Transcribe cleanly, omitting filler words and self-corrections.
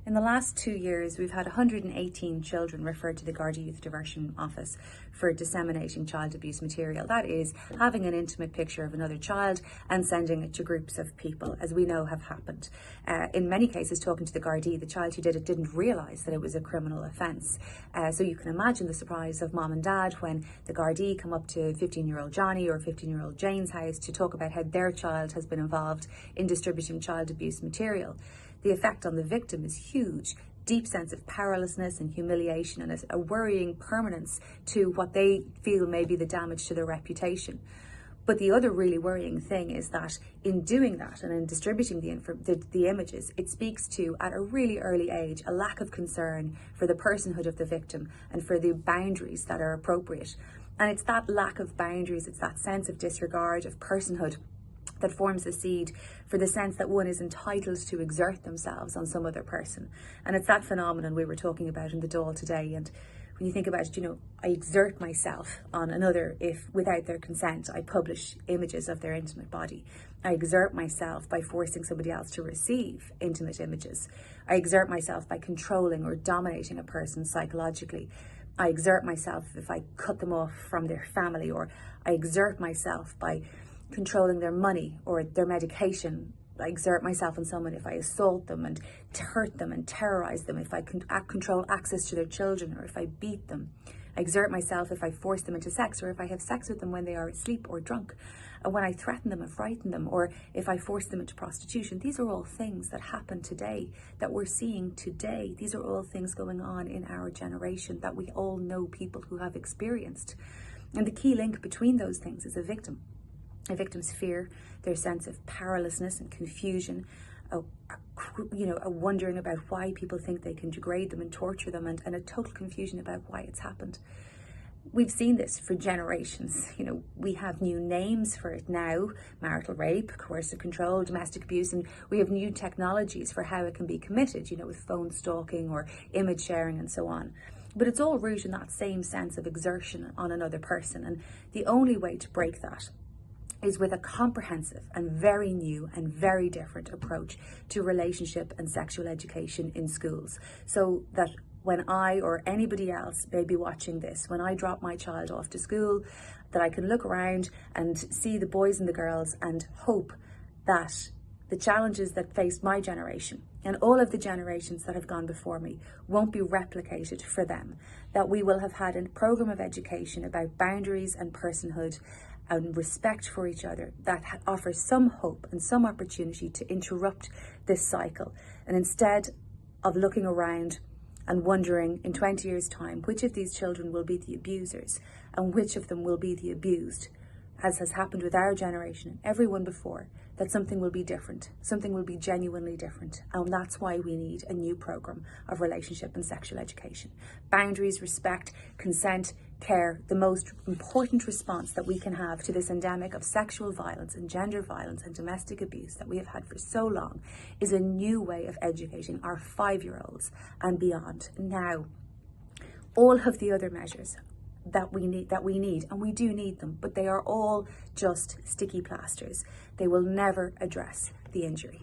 In the last 2 years, we've had 118 children referred to the Garda Youth Diversion Office for disseminating child abuse material. That is, having an intimate picture of another child and sending it to groups of people, as we know have happened. In many cases, talking to the Gardaí, the child who did it didn't realise that it was a criminal offence. So you can imagine the surprise of mom and dad when the Gardaí come up to 15-year-old Johnny or 15-year-old Jane's house to talk about how their child has been involved in distributing child abuse material. The effect on the victim is huge. Deep sense of powerlessness and humiliation, and a worrying permanence to what they feel may be the damage to their reputation. But the other really worrying thing is that in doing that and in distributing the images, it speaks to, at a really early age, a lack of concern for the personhood of the victim and for the boundaries that are appropriate. And it's that lack of boundaries, it's that sense of disregard of personhood that forms the seed for the sense that one is entitled to exert themselves on some other person. And it's that phenomenon we were talking about in the Dáil today. And when you think about it, I exert myself on another if, without their consent, I publish images of their intimate body. I exert myself by forcing somebody else to receive intimate images. I exert myself by controlling or dominating a person psychologically. I exert myself if I cut them off from their family, or I exert myself by controlling their money or their medication. I exert myself on someone if I assault them and hurt them and terrorize them, if I control access to their children, or if I beat them. I exert myself if I force them into sex, or if I have sex with them when they are asleep or drunk, and when I threaten them and frighten them, or if I force them into prostitution. These are all things that happen today, that we're seeing today. These are all things going on in our generation that we all know people who have experienced. And the key link between those things is a victim's fear, their sense of powerlessness and confusion, a wondering about why people think they can degrade them and torture them, and a total confusion about why it's happened. We've seen this for generations. We have new names for it now: marital rape, coercive control, domestic abuse, and we have new technologies for how it can be committed, with phone stalking or image sharing and so on. But it's all rooted in that same sense of exertion on another person, and the only way to break that is with a comprehensive and very new and very different approach to relationship and sexual education in schools, so that when I or anybody else may be watching this, when I drop my child off to school, that I can look around and see the boys and the girls and hope that the challenges that faced my generation and all of the generations that have gone before me won't be replicated for them, that we will have had a program of education about boundaries and personhood and respect for each other that offers some hope and some opportunity to interrupt this cycle. And instead of looking around and wondering in 20 years' time which of these children will be the abusers and which of them will be the abused, as has happened with our generation and everyone before, that something will be different, something will be genuinely different. And that's why we need a new program of relationship and sexual education. Boundaries, respect, consent, care. The most important response that we can have to this endemic of sexual violence and gender violence and domestic abuse that we have had for so long is a new way of educating our 5-year-olds and beyond. Now, all of the other measures that we need, and we do need them, but they are all just sticky plasters. They will never address the injury.